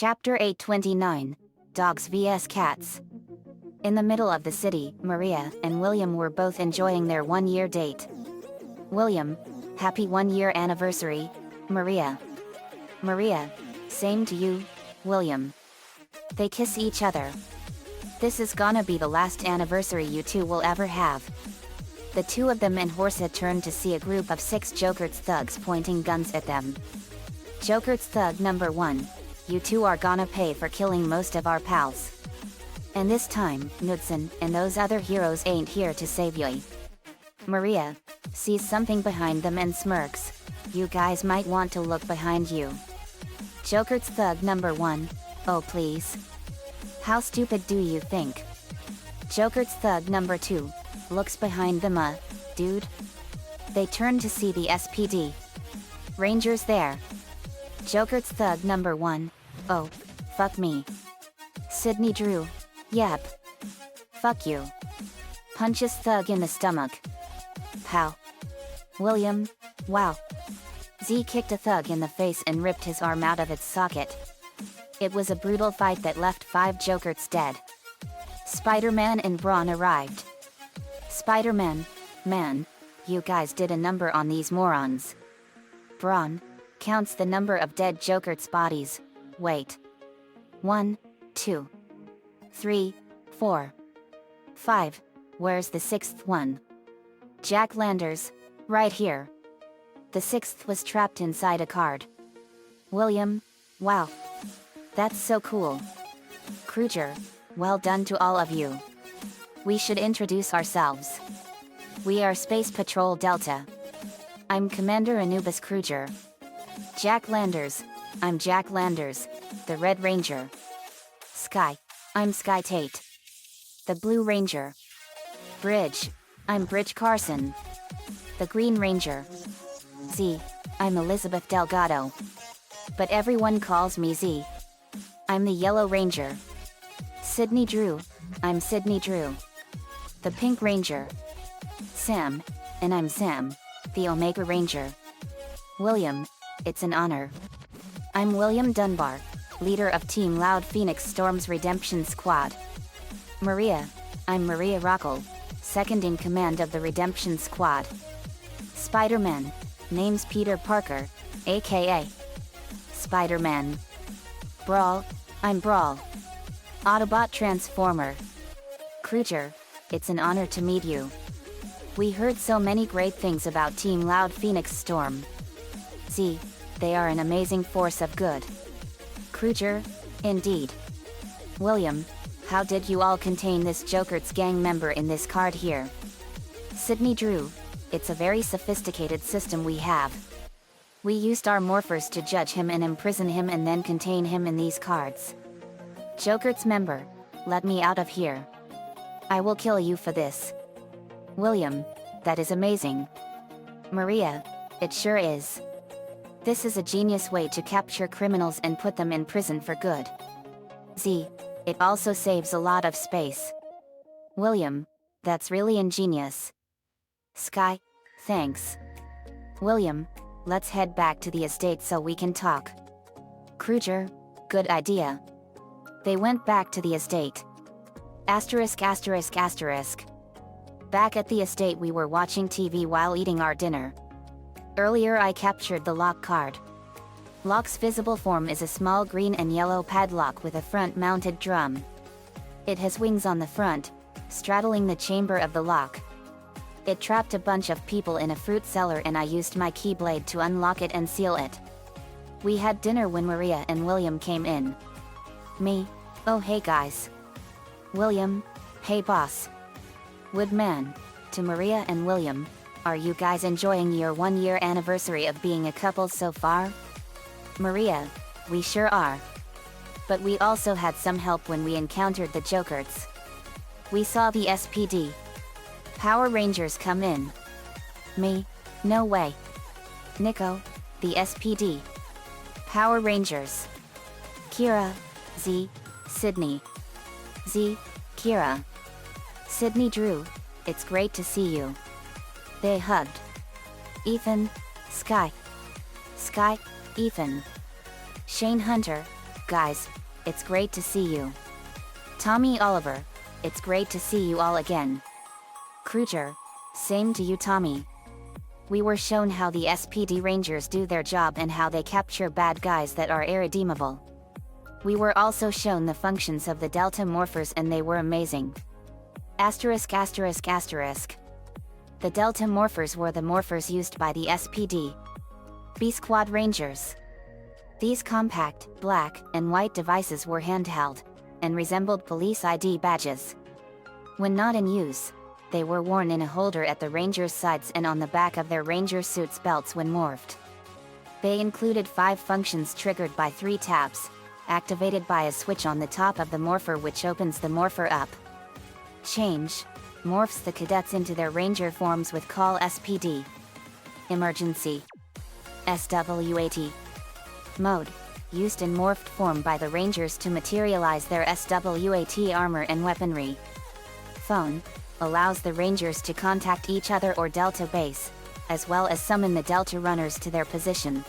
Chapter 829, Dogs vs Cats. In the middle of the city, Maria and William were both enjoying their one-year date. William, happy one-year anniversary, Maria. Maria, same to you, William. They kiss each other. This is gonna be the last anniversary you two will ever have. The two of them in Horsa turned to see a group of 6 Joker's thugs pointing guns at them. Joker's thug number 1, you two are gonna pay for killing most of our pals. And this time, Knudsen and those other heroes ain't here to save you. Maria sees something behind them and smirks. You guys might want to look behind you. Joker's thug number 1, oh please. How stupid do you think? Joker's thug number 2, looks behind them, dude. They turn to see the SPD. Rangers there. Joker's thug number 1, oh, fuck me. Sidney Drew, yep. Fuck you. Punches thug in the stomach. Pow. William, wow. Z kicked a thug in the face and ripped his arm out of its socket. It was a brutal fight that left 5 Jokers dead. Spider-Man and Braun arrived. Spider-Man, man, you guys did a number on these morons. Braun counts the number of dead Joker's bodies. Wait. 1, 2, 3, 4, 5. Where's the 6th one? Jack Landers, right here. The 6th was trapped inside a card. William, wow. That's so cool. Kruger, well done to all of you. We should introduce ourselves. We are Space Patrol Delta. I'm Commander Anubis Kruger. Jack Landers, I'm Jack Landers, the Red Ranger. Sky, I'm Sky Tate. The Blue Ranger. Bridge, I'm Bridge Carson. The Green Ranger. Z, I'm Elizabeth Delgado. But everyone calls me Z. I'm the Yellow Ranger. Sidney Drew, I'm Sidney Drew. The Pink Ranger. Sam, and I'm Sam, the Omega Ranger. William, it's an honor. I'm William Dunbar, leader of Team Loud Phoenix Storm's Redemption Squad. Maria, I'm Maria Rockel, second in command of the Redemption Squad. Spider-Man, name's Peter Parker, aka Spider-Man. Brawl, I'm Brawl. Autobot Transformer. Kruger, it's an honor to meet you. We heard so many great things about Team Loud Phoenix Storm. Z, they are an amazing force of good. Kruger, indeed. William, how did you all contain this Joker's gang member in this card here? Sidney Drew, it's a very sophisticated system we have. We used our morphers to judge him and imprison him and then contain him in these cards. Joker's member, let me out of here. I will kill you for this. William, that is amazing. Maria, it sure is. This is a genius way to capture criminals and put them in prison for good. Z, it also saves a lot of space. William, that's really ingenious. Sky, thanks. William, let's head back to the estate so we can talk. Kruger, good idea. They went back to the estate. Asterisk asterisk asterisk. Back at the estate we were watching TV while eating our dinner. Earlier I captured the lock card. Lock's visible form is a small green and yellow padlock with a front-mounted drum. It has wings on the front, straddling the chamber of the lock. It trapped a bunch of people in a fruit cellar and I used my keyblade to unlock it and seal it. We had dinner when Maria and William came in. Me, oh hey guys. William, hey boss. Woodman, to Maria and William, are you guys enjoying your one-year anniversary of being a couple so far? Maria, we sure are. But we also had some help when we encountered the Jokers. We saw the SPD. Power Rangers come in. Me, no way. Nico, the SPD. Power Rangers. Kira, Z, Sidney. Z, Kira. Sidney Drew, it's great to see you. They hugged. Ethan, Sky. Sky, Ethan. Shane Hunter, guys, it's great to see you. Tommy Oliver, it's great to see you all again. Kruger, same to you Tommy. We were shown how the SPD Rangers do their job and how they capture bad guys that are irredeemable. We were also shown the functions of the Delta Morphers and they were amazing. Asterisk asterisk asterisk. The Delta Morphers were the morphers used by the SPD B Squad Rangers. These compact, black, and white devices were handheld, and resembled police ID badges. When not in use, they were worn in a holder at the Rangers' sides and on the back of their Ranger suits belts when morphed. They included 5 functions triggered by 3 taps, activated by a switch on the top of the morpher which opens the morpher up. Change, morphs the cadets into their Ranger forms with call SPD. Emergency. SWAT. Mode, used in morphed form by the Rangers to materialize their SWAT armor and weaponry. Phone, allows the Rangers to contact each other or Delta base, as well as summon the Delta runners to their position.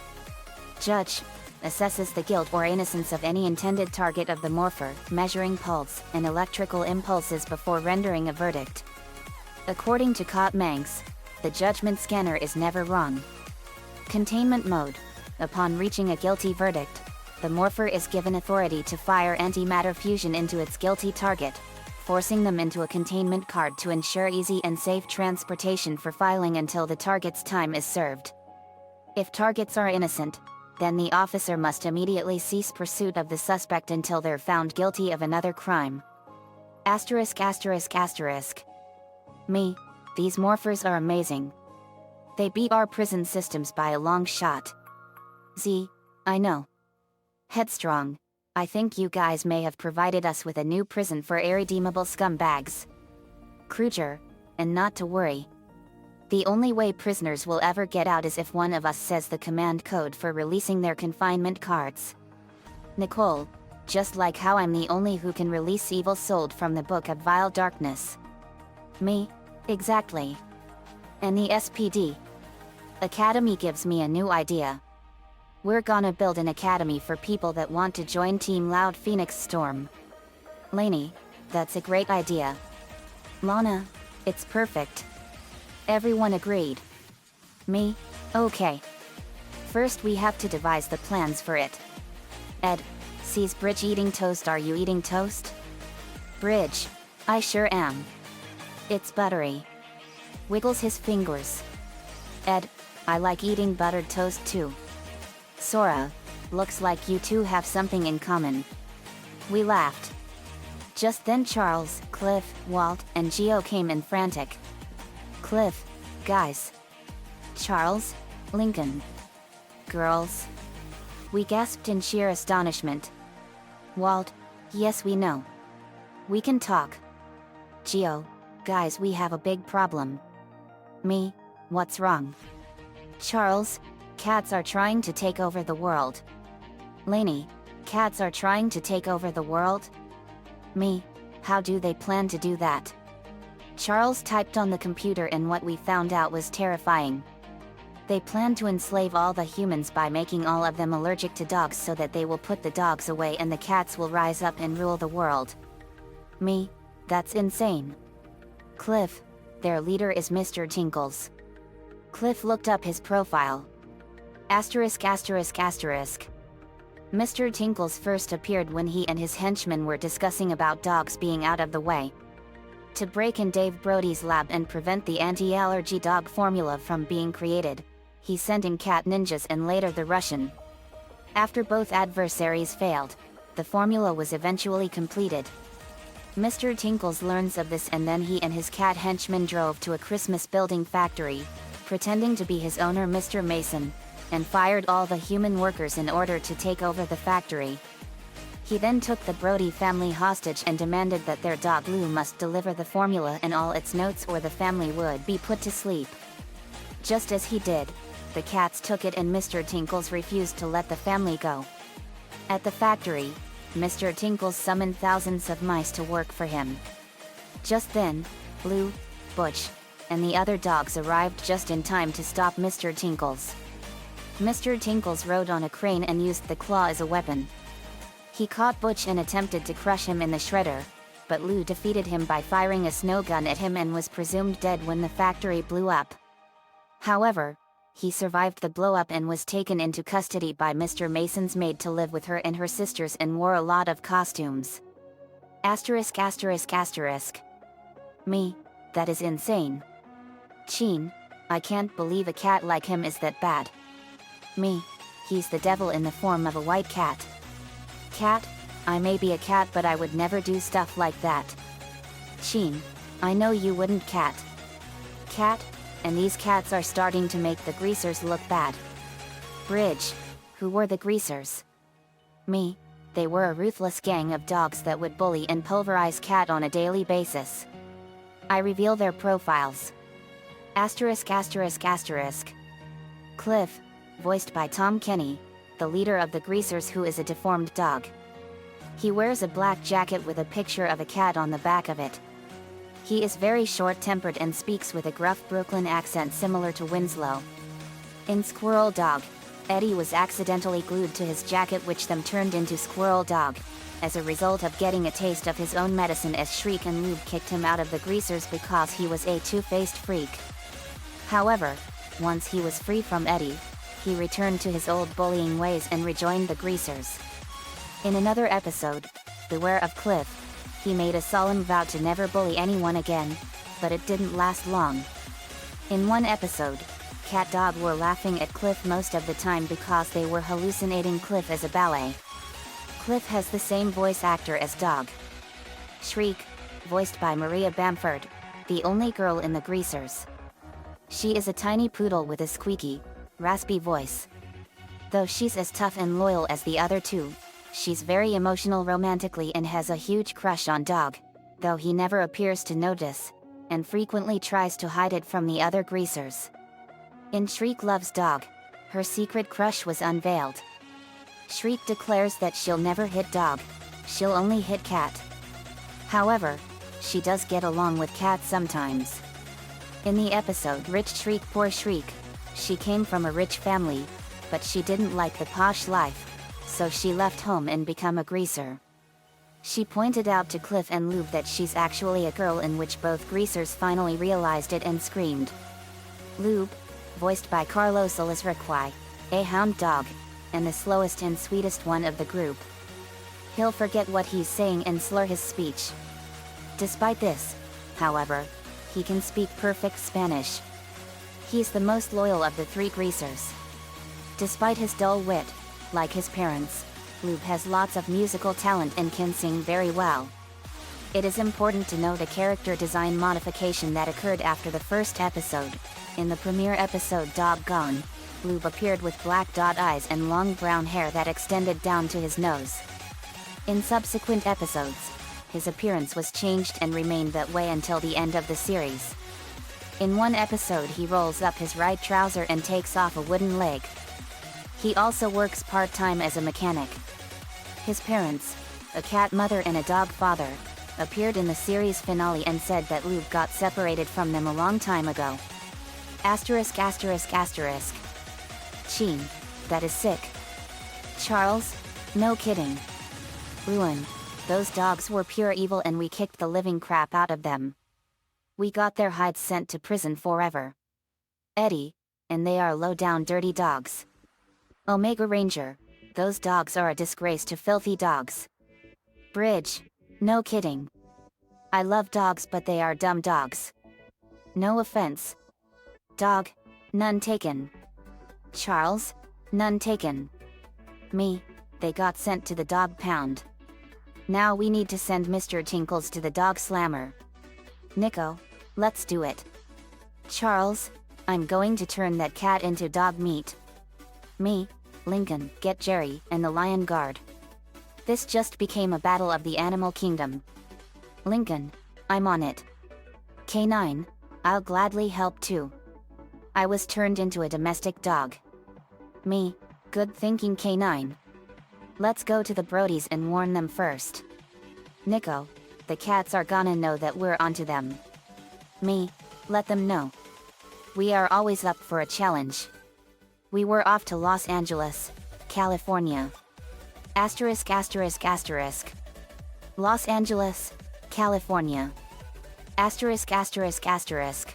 Judge, assesses the guilt or innocence of any intended target of the morpher, measuring pulse and electrical impulses before rendering a verdict. According to Cot Manx, the judgment scanner is never wrong. Containment mode, upon reaching a guilty verdict, the morpher is given authority to fire antimatter fusion into its guilty target, forcing them into a containment card to ensure easy and safe transportation for filing until the target's time is served. If targets are innocent, then the officer must immediately cease pursuit of the suspect until they're found guilty of another crime. Asterisk asterisk asterisk. Me, these morphers are amazing. They beat our prison systems by a long shot. I know. Headstrong, I think you guys may have provided us with a new prison for irredeemable scumbags. Kruger, and not to worry. The only way prisoners will ever get out is if one of us says the command code for releasing their confinement cards. Nicole, just like how I'm the only who can release evil sold from the Book of Vile Darkness. Me, exactly. And the SPD Academy gives me a new idea. We're gonna build an academy for people that want to join Team Loud Phoenix Storm. Lainey, that's a great idea. Lana, it's perfect. Everyone agreed. Me, okay. First we have to devise the plans for it. Ed, sees Bridge eating toast. Are you eating toast? Bridge, I sure am. It's buttery. Wiggles his fingers. Ed, I like eating buttered toast too. Sora, looks like you two have something in common. We laughed. Just then Charles, Cliff, Walt, and Geo came in frantic. Cliff, guys. Charles, Lincoln. Girls. We gasped in sheer astonishment. Walt, yes we know. We can talk. Geo, guys we have a big problem. Me, what's wrong? Charles, cats are trying to take over the world. Lainey, cats are trying to take over the world? Me, how do they plan to do that? Charles typed on the computer and what we found out was terrifying. They plan to enslave all the humans by making all of them allergic to dogs so that they will put the dogs away and the cats will rise up and rule the world. Me, that's insane. Cliff, their leader is Mr. Tinkles. Cliff looked up his profile. Asterisk asterisk asterisk. Mr. Tinkles first appeared when he and his henchmen were discussing about dogs being out of the way. To break in Dave Brody's lab and prevent the anti-allergy dog formula from being created, he sent in cat ninjas and later the Russian. After both adversaries failed, the formula was eventually completed. Mr. Tinkles learns of this and then he and his cat henchmen drove to a Christmas building factory, pretending to be his owner Mr. Mason, and fired all the human workers in order to take over the factory. He then took the Brody family hostage and demanded that their dog Lou must deliver the formula and all its notes or the family would be put to sleep. Just as he did, the cats took it and Mr. Tinkles refused to let the family go. At the factory, Mr. Tinkles summoned thousands of mice to work for him. Just then, Lou, Butch, and the other dogs arrived just in time to stop Mr. Tinkles. Mr. Tinkles rode on a crane and used the claw as a weapon. He caught Butch and attempted to crush him in the shredder, but Lou defeated him by firing a snow gun at him and was presumed dead when the factory blew up. However, he survived the blow-up and was taken into custody by Mr. Mason's maid to live with her and her sisters and wore a lot of costumes. Asterisk asterisk asterisk. Me, that is insane. Chin, I can't believe a cat like him is that bad. Me, he's the devil in the form of a white cat. Cat, I may be a cat but I would never do stuff like that. Chin, I know you wouldn't cat. Cat, and these cats are starting to make the greasers look bad. Bridge, who were the greasers? Me, they were a ruthless gang of dogs that would bully and pulverize Cat on a daily basis. I reveal their profiles. Asterisk asterisk asterisk. Cliff, voiced by Tom Kenny, the leader of the greasers who is a deformed dog. He wears a black jacket with a picture of a cat on the back of it. He is very short-tempered and speaks with a gruff Brooklyn accent similar to Winslow. In Squirrel Dog, Eddie was accidentally glued to his jacket which then turned into Squirrel Dog, as a result of getting a taste of his own medicine as Shriek and Lube kicked him out of the greasers because he was a two-faced freak. However, once he was free from Eddie, he returned to his old bullying ways and rejoined the greasers. In another episode, Beware of Cliff, he made a solemn vow to never bully anyone again, but it didn't last long. In one episode, Cat Dog were laughing at Cliff most of the time because they were hallucinating Cliff as a ballet. Cliff has the same voice actor as Dog. Shriek, voiced by Maria Bamford, the only girl in the greasers. She is a tiny poodle with a squeaky, raspy voice. Though she's as tough and loyal as the other two, she's very emotional romantically and has a huge crush on Dog, though he never appears to notice, and frequently tries to hide it from the other greasers. In Shriek Loves Dog, her secret crush was unveiled. Shriek declares that she'll never hit Dog, she'll only hit Cat. However, she does get along with Cat sometimes. In the episode Rich Shriek Poor Shriek, she came from a rich family, but she didn't like the posh life, so she left home and became a greaser. She pointed out to Cliff and Lube that she's actually a girl, in which both greasers finally realized it and screamed. Lube, voiced by Carlos Olazriquai, a hound dog, and the slowest and sweetest one of the group. He'll forget what he's saying and slur his speech. Despite this, however, he can speak perfect Spanish. He's the most loyal of the three greasers. Despite his dull wit, like his parents, Lube has lots of musical talent and can sing very well. It is important to note a character design modification that occurred after the first episode. In the premiere episode Dog Gone, Lube appeared with black dot eyes and long brown hair that extended down to his nose. In subsequent episodes, his appearance was changed and remained that way until the end of the series. In one episode he rolls up his right trouser and takes off a wooden leg. He also works part-time as a mechanic. His parents, a cat mother and a dog father, appeared in the series finale and said that Lube got separated from them a long time ago. Asterisk asterisk asterisk. Chin, that is sick. Charles, no kidding. Ruin, those dogs were pure evil and we kicked the living crap out of them. We got their hides sent to prison forever. Eddie, and they are low-down dirty dogs. Omega Ranger, those dogs are a disgrace to filthy dogs. Bridge, no kidding. I love dogs but they are dumb dogs. No offense. Dog, none taken. Charles, none taken. Me, they got sent to the dog pound. Now we need to send Mr. Tinkles to the dog slammer. Nico, let's do it. Charles, I'm going to turn that cat into dog meat. Me, Lincoln, get Jerry, and the Lion Guard. This just became a battle of the animal kingdom. Lincoln, I'm on it. K9, I'll gladly help too. I was turned into a domestic dog. Me, good thinking K9. Let's go to the Brodies and warn them first. Nico, the cats are gonna know that we're onto them. Me, let them know. We are always up for a challenge. We were off to Los Angeles, California. Asterisk asterisk asterisk. Los Angeles, California. Asterisk asterisk asterisk.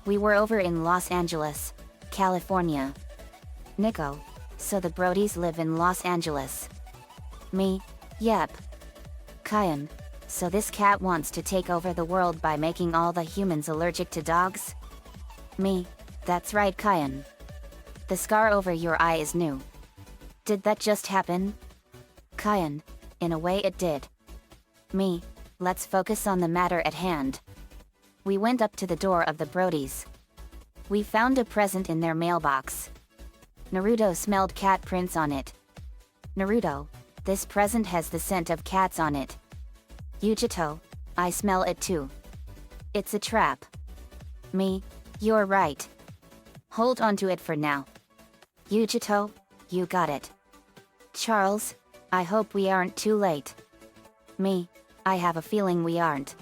We were over in Los Angeles, California. Nico, so the Brodies live in Los Angeles. Me, yep. Kyan, so this cat wants to take over the world by making all the humans allergic to dogs? Me, that's right Kyan. The scar over your eye is new. Did that just happen? Kyan, in a way it did. Me, let's focus on the matter at hand. We went up to the door of the Brodies. We found a present in their mailbox. Naruto smelled cat prints on it. Naruto, this present has the scent of cats on it. Yujito, I smell it too. It's a trap. Me, you're right. Hold on to it for now. Yujito, you got it. Charles, I hope we aren't too late. Me, I have a feeling we aren't.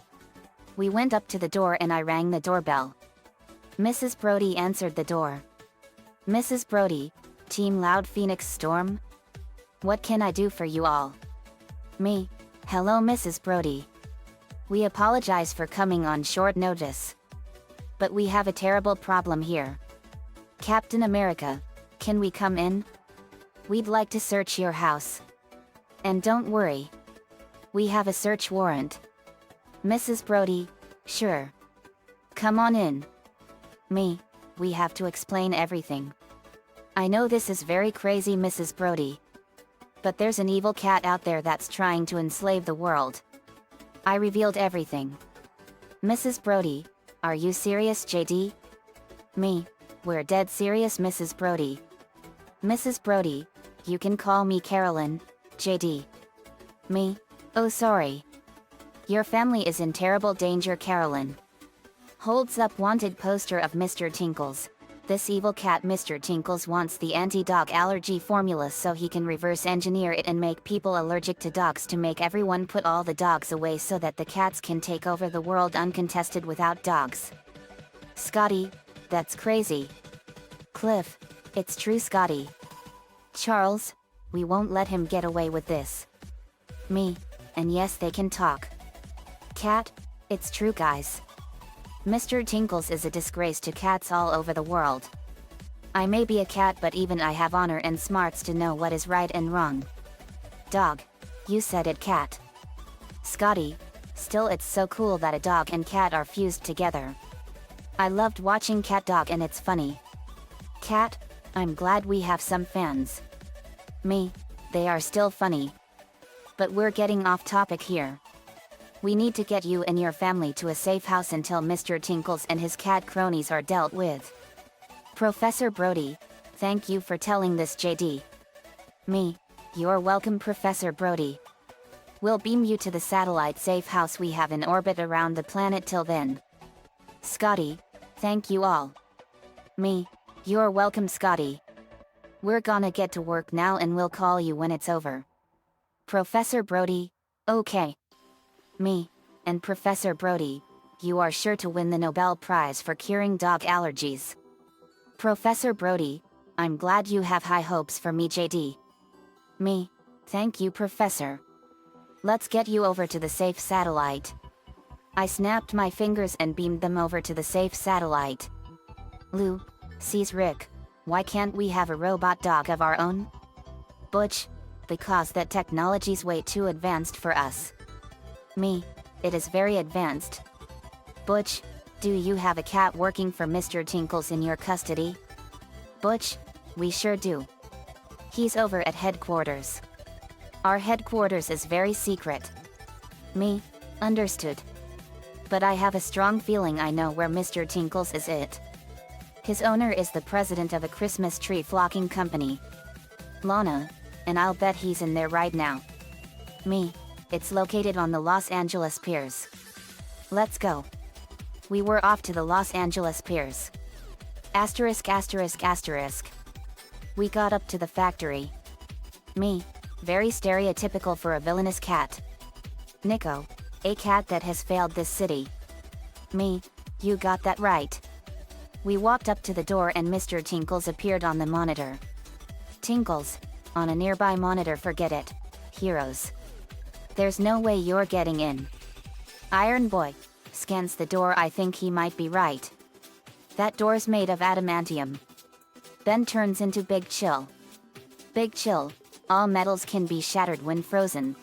We went up to the door and I rang the doorbell. Mrs. Brody answered the door. Mrs. Brody, Team Loud Phoenix Storm? What can I do for you all? Me, hello Mrs. Brody. We apologize for coming on short notice. But we have a terrible problem here. Captain America, can we come in? We'd like to search your house. And don't worry. We have a search warrant. Mrs. Brody, sure. Come on in. Me, we have to explain everything. I know this is very crazy Mrs. Brody. But there's an evil cat out there that's trying to enslave the world. I revealed everything. Mrs. Brody, are you serious JD? Me, we're dead serious Mrs. Brody. Mrs. Brody, you can call me Carolyn, JD. Me, oh sorry. Your family is in terrible danger Carolyn. Holds up wanted poster of Mr. Tinkles. This evil cat Mr. Tinkles wants the anti-dog allergy formula so he can reverse engineer it and make people allergic to dogs to make everyone put all the dogs away so that the cats can take over the world uncontested without dogs. Scotty, that's crazy. Cliff, it's true Scotty. Charles, we won't let him get away with this. Me, and yes they can talk. Cat, it's true guys. Mr. Tinkles is a disgrace to cats all over the world. I may be a cat but even I have honor and smarts to know what is right and wrong. Dog, you said it cat. Scotty, still it's so cool that a dog and cat are fused together. I loved watching Cat Dog and it's funny. Cat, I'm glad we have some fans. Me, they are still funny. But we're getting off topic here. We need to get you and your family to a safe house until Mr. Tinkles and his cat cronies are dealt with. Professor Brody, thank you for telling this JD. Me, you're welcome Professor Brody. We'll beam you to the satellite safe house we have in orbit around the planet till then. Scotty, thank you all. Me, you're welcome Scotty. We're gonna get to work now and we'll call you when it's over. Professor Brody, okay. Me, and Professor Brody, you are sure to win the Nobel Prize for curing dog allergies. Professor Brody, I'm glad you have high hopes for me JD. Me, thank you Professor. Let's get you over to the safe satellite. I snapped my fingers and beamed them over to the safe satellite. Lou, sees Rick, why can't we have a robot dog of our own? Butch, because that technology's way too advanced for us. Me, it is very advanced. Butch, do you have a cat working for Mr. Tinkles in your custody? Butch, we sure do. He's over at headquarters. Our headquarters is very secret. Me, understood. But I have a strong feeling I know where Mr. Tinkles is it. His owner is the president of a Christmas tree flocking company. Lana, and I'll bet he's in there right now. Me, it's located on the Los Angeles Piers. Let's go. We were off to the Los Angeles Piers. Asterisk asterisk asterisk. We got up to the factory. Me, very stereotypical for a villainous cat. Nico, a cat that has failed this city. Me, you got that right. We walked up to the door and Mr. Tinkles appeared on the monitor. Tinkles, On a nearby monitor. Forget it. Heroes. There's no way you're getting in. Iron Boy scans the door. I think he might be right. That door's made of adamantium. Then turns into Big Chill. Big Chill. All metals can be shattered when frozen.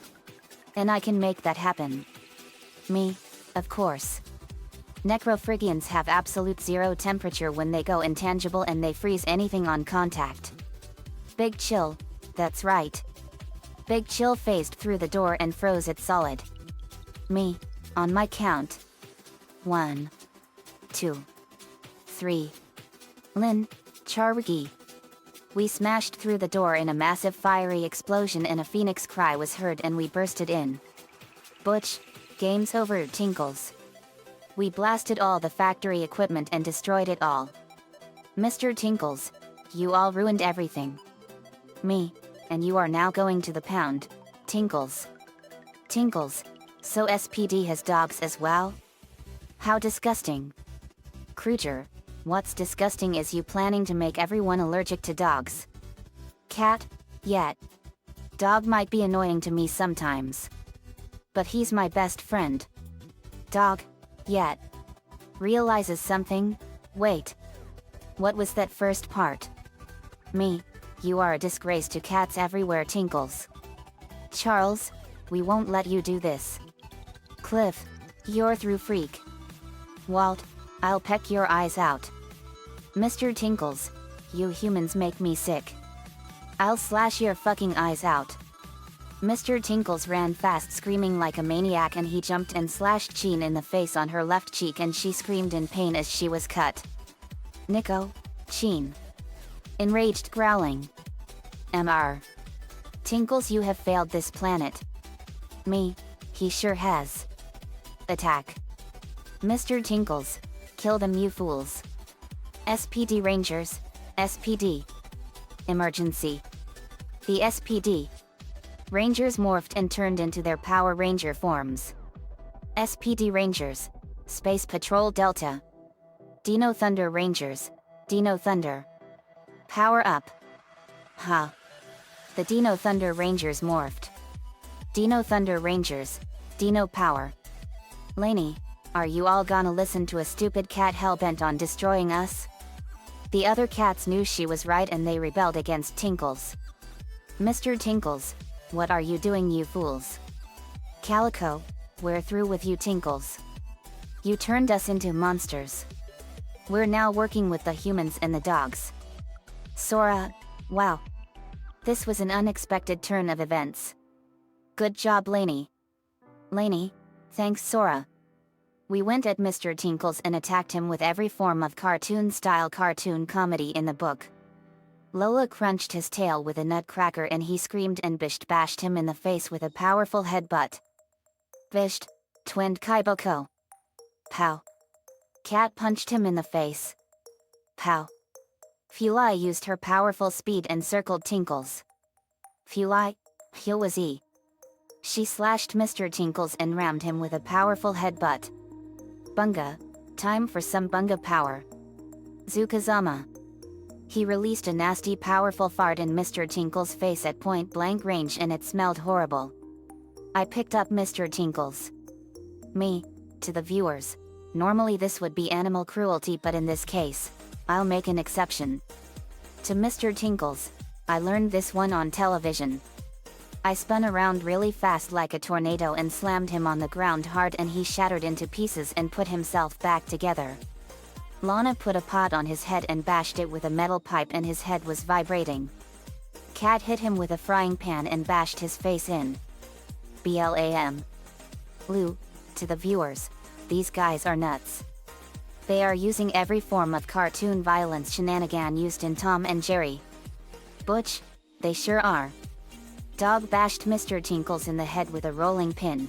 And I can make that happen. Me, of course. Necrophrygians have absolute zero temperature when they go intangible, and they freeze anything on contact. Big Chill, that's right. Big Chill phased through the door and froze it solid. Me, on my count. 1, 2, 3. Lin, Charwigi. We smashed through the door in a massive fiery explosion, and a phoenix cry was heard, and we bursted in. Butch, game's over. Tinkles. We blasted all the factory equipment and destroyed it all. Mr. Tinkles, you all ruined everything. Me, and you are now going to the pound. Tinkles. Tinkles, so SPD has dogs as well? How disgusting. Kruger, what's disgusting is you planning to make everyone allergic to dogs. Cat, yet. Dog might be annoying to me sometimes. But he's my best friend. Dog, yet. Realizes something? Wait. What was that first part? Me, you are a disgrace to cats everywhere. Tinkles. Charles, we won't let you do this. Cliff, you're through. Freak. Walt, I'll peck your eyes out. Mr. Tinkles, you humans make me sick. I'll slash your fucking eyes out. Mr. Tinkles ran fast, screaming like a maniac, and he jumped and slashed Jean in the face on her left cheek, and she screamed in pain as she was cut. Nico, Jean. Enraged, growling. Mr. Tinkles, you have failed this planet. Me, he sure has. Attack. Mr. Tinkles, kill them, you fools. SPD Rangers, SPD. Emergency. The SPD Rangers morphed and turned into their Power Ranger forms. SPD Rangers, Space Patrol Delta. Dino Thunder Rangers, Dino Thunder. Power up. Ha. The Dino Thunder Rangers morphed. Dino Thunder Rangers, Dino Power. Lainey, are you all gonna listen to a stupid cat hellbent on destroying us? The other cats knew she was right, and they rebelled against Tinkles. Mr. Tinkles, what are you doing, you fools? Calico, we're through with you, Tinkles. You turned us into monsters. We're now working with the humans and the dogs. Sora, wow. This was an unexpected turn of events. Good job, Lainey. Lainey, thanks, Sora. We went at Mr. Tinkles and attacked him with every form of cartoon-style cartoon comedy in the book. Lola crunched his tail with a nutcracker, and he screamed and bashed him in the face with a powerful headbutt. Bisht, twinned Kaiboko. Pow. Cat punched him in the face. Pow. Fulai used her powerful speed and circled Tinkles. Fulai, Huazi. She slashed Mr. Tinkles and rammed him with a powerful headbutt. Bunga, time for some Bunga power. Zukazama. He released a nasty powerful fart in Mr. Tinkles' face at point blank range, and it smelled horrible. I picked up Mr. Tinkles. Me, to the viewers. Normally this would be animal cruelty, but in this case, I'll make an exception. To Mr. Tinkles, I learned this one on television. I spun around really fast like a tornado and slammed him on the ground hard, and he shattered into pieces and put himself back together. Lana put a pot on his head and bashed it with a metal pipe, and his head was vibrating. Cat hit him with a frying pan and bashed his face in. BLAM. Lou, to the viewers, these guys are nuts. They are using every form of cartoon violence shenanigan used in Tom and Jerry. Butch, they sure are. Dog bashed Mr. Tinkles in the head with a rolling pin.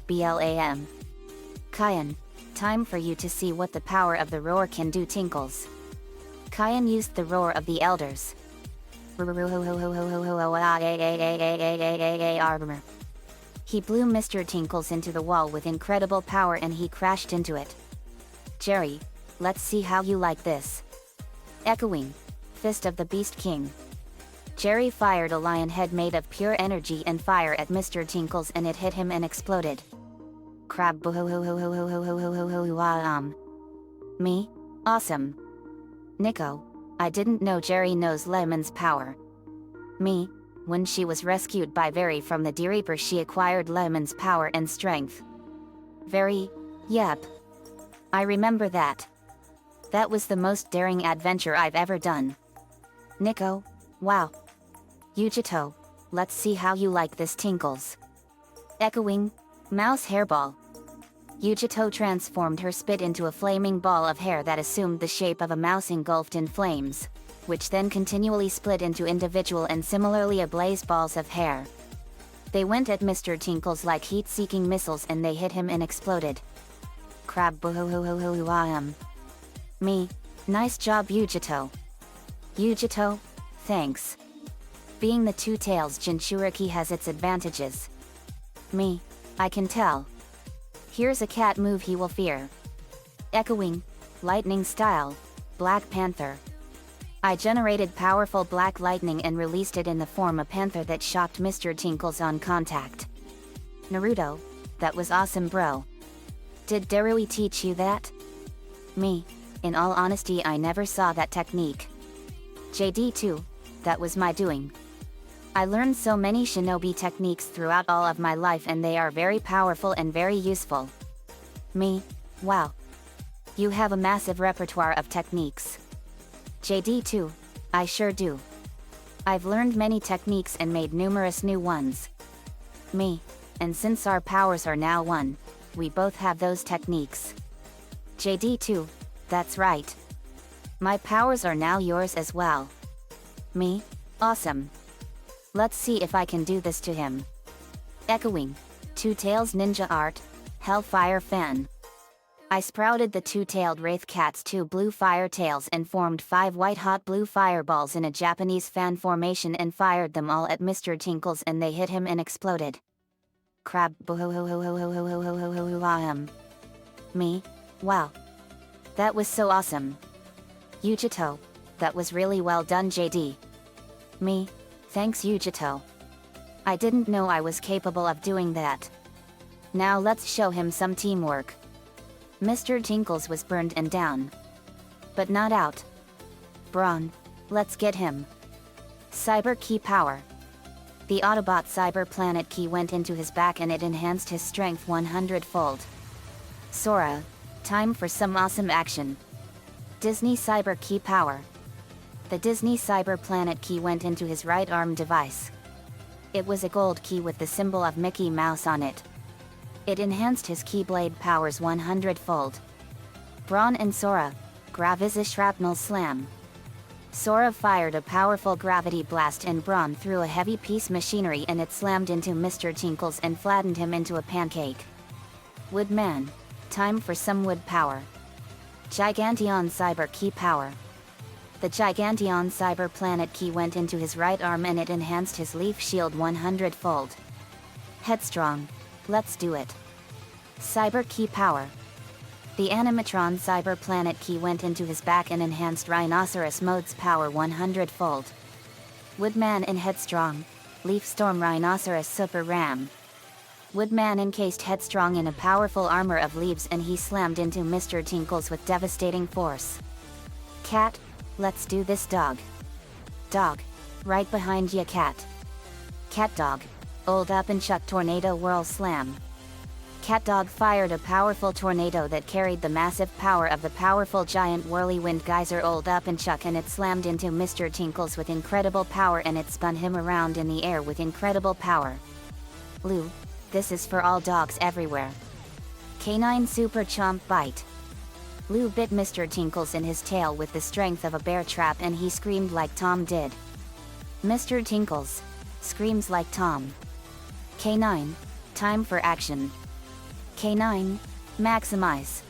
BLAM. Kyan, time for you to see what the power of the roar can do, Tinkles. Kyan used the roar of the elders. He blew Mr. Tinkles into the wall with incredible power, and he crashed into it. Jerry, let's see how you like this. Echoing, Fist of the Beast King. Jerry fired a lion head made of pure energy and fire at Mr. Tinkles and it hit him and exploded. Crab Me? Awesome. Nico, I didn't know Jerry knows Lemon's power. Me? When she was rescued by Very from the D-Reaper she acquired Lemon's power and strength. Very? Yep. I remember that. That was the most daring adventure I've ever done. Nico? Wow. Yujito, let's see how you like this Tinkles. Echoing, mouse hairball. Yujito transformed her spit into a flaming ball of hair that assumed the shape of a mouse engulfed in flames, which then continually split into individual and similarly ablaze balls of hair. They went at Mr. Tinkles like heat-seeking missiles and they hit him and exploded. Crab Me? Nice job Yujito. Yujito? Thanks. Being the two tails Jinchuriki has its advantages. Me? I can tell. Here's a cat move he will fear. Echoing, lightning style, Black Panther. I generated powerful black lightning and released it in the form of panther that shocked Mr. Tinkles on contact. Naruto, that was awesome bro. Did Darui teach you that? Me? In all honesty I never saw that technique. JD too, that was my doing. I learned so many shinobi techniques throughout all of my life and they are very powerful and very useful. Me? Wow. You have a massive repertoire of techniques. JD too, I sure do. I've learned many techniques and made numerous new ones. Me? And since our powers are now one, we both have those techniques. JD too, that's right. My powers are now yours as well. Me? Awesome. Let's see if I can do this to him. Echoing, Two Tails Ninja Art, Hellfire Fan. I sprouted the two-tailed wraith cat's two blue fire tails and formed 5 white-hot blue fireballs in a Japanese fan formation and fired them all at Mr. Tinkles and they hit him and exploded. Crab Me? Wow. That was so awesome. Yujito, that was really well done JD. Me? Thanks Yujito. I didn't know I was capable of doing that. Now let's show him some teamwork. Mr. Tinkles was burned and down. But not out. Brawn, let's get him. Cyber Key Power. The Autobot Cyber Planet Key went into his back and it enhanced his strength 100-fold. Sora, time for some awesome action. Disney Cyber Key Power. The Disney Cyber Planet Key went into his right arm device. It was a gold key with the symbol of Mickey Mouse on it. It enhanced his Keyblade powers 100-fold. Brawn and Sora, Graviza Shrapnel Slam. Sora fired a powerful gravity blast and Brawn threw a heavy piece machinery and it slammed into Mr. Tinkles and flattened him into a pancake. Woodman, time for some wood power. Giganteon Cyber Key Power. The Giganteon Cyber Planet Key went into his right arm and it enhanced his leaf shield 100-fold. Headstrong, let's do it. Cyber Key Power. The Animatron Cyber Planet Key went into his back and enhanced Rhinoceros Mode's power 100-fold. Woodman and Headstrong, Leaf Storm Rhinoceros Super Ram. Woodman encased Headstrong in a powerful armor of leaves and he slammed into Mr. Tinkles with devastating force. Cat, let's do this dog. Dog, right behind ya cat. Cat dog, old up and chuck tornado whirl slam. Cat dog fired a powerful tornado that carried the massive power of the powerful giant whirlwind geyser old up and chuck and it slammed into Mr. Tinkles with incredible power and it spun him around in the air with incredible power. Lou, this is for all dogs everywhere. Canine Super Chomp Bite. Lou bit Mr. Tinkles in his tail with the strength of a bear trap and he screamed like Tom did. Mr. Tinkles screams like Tom. K9, time for action. K9, maximize.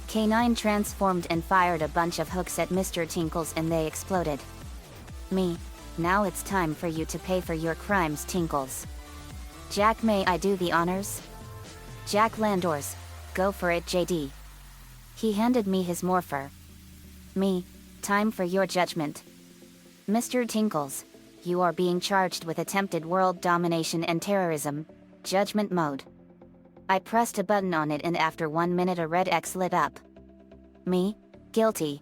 K9 transformed and fired a bunch of hooks at Mr. Tinkles and they exploded. Me, now it's time for you to pay for your crimes Tinkles. Jack, may I do the honors? Jack Landors, go for it JD. He handed me his morpher. Me, time for your judgment. Mr. Tinkles, you are being charged with attempted world domination and terrorism, judgment mode. I pressed a button on it and after 1 minute a red X lit up. Me? Guilty.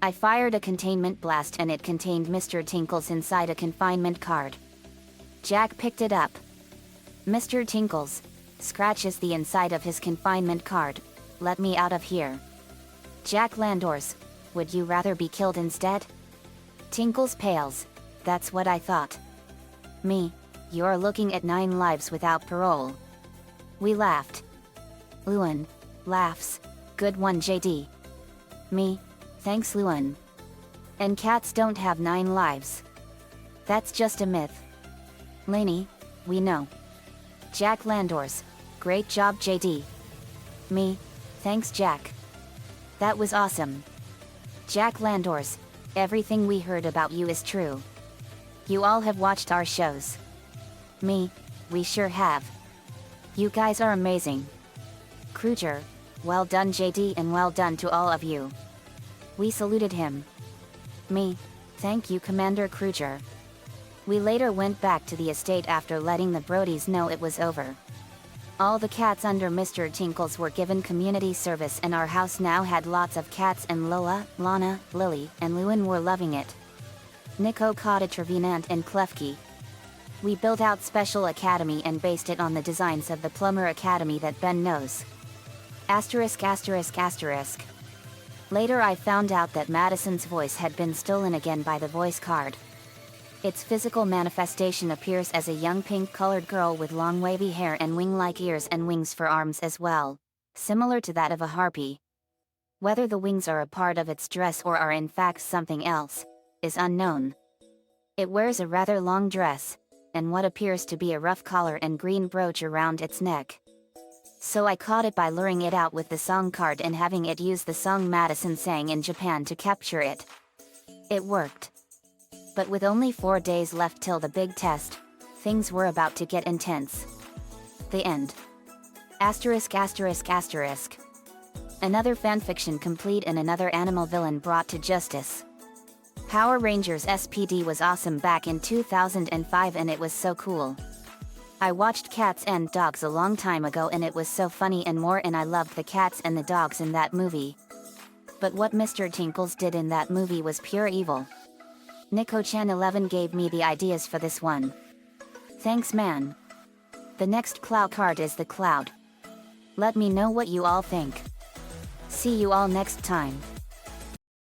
I fired a containment blast and it contained Mr. Tinkles inside a confinement card. Jack picked it up. Mr. Tinkles scratches the inside of his confinement card. Let me out of here. Jack Landors, would you rather be killed instead? Tinkles pales. That's what I thought. Me, you're looking at 9 lives without parole. We laughed. Luan laughs. Good one, JD. Me, thanks, Luan. And cats don't have 9 lives. That's just a myth. Lainey, we know. Jack Landors, great job, JD. Me, thanks, Jack. That was awesome. Jack Landors, everything we heard about you is true. You all have watched our shows. Me, we sure have. You guys are amazing. Kruger, well done, JD, and well done to all of you. We saluted him. Me, thank you, Commander Kruger. We later went back to the estate after letting the Brodies know it was over. All the cats under Mr. Tinkles were given community service and our house now had lots of cats and Lola, Lana, Lily, and Luan were loving it. Nico caught a Trevenant and Klefki. We built out Special Academy and based it on the designs of the Plumber Academy that Ben knows. Asterisk asterisk asterisk. Later I found out that Madison's voice had been stolen again by the voice card. Its physical manifestation appears as a young pink-colored girl with long wavy hair and wing-like ears and wings for arms as well, similar to that of a harpy. Whether the wings are a part of its dress or are in fact something else, is unknown. It wears a rather long dress, and what appears to be a rough collar and green brooch around its neck. So I caught it by luring it out with the song card and having it use the song Madison sang in Japan to capture it. It worked. But with only 4 days left till the big test, things were about to get intense. The end. Asterisk asterisk asterisk. Another fanfiction complete and another animal villain brought to justice. Power Rangers SPD was awesome back in 2005 and it was so cool. I watched Cats and Dogs a long time ago and it was so funny and more and I loved the cats and the dogs in that movie. But what Mr. Tinkles did in that movie was pure evil. Nico-chan11 gave me the ideas for this one. Thanks, man. The next Cloud card is the Cloud. Let me know what you all think. See you all next time.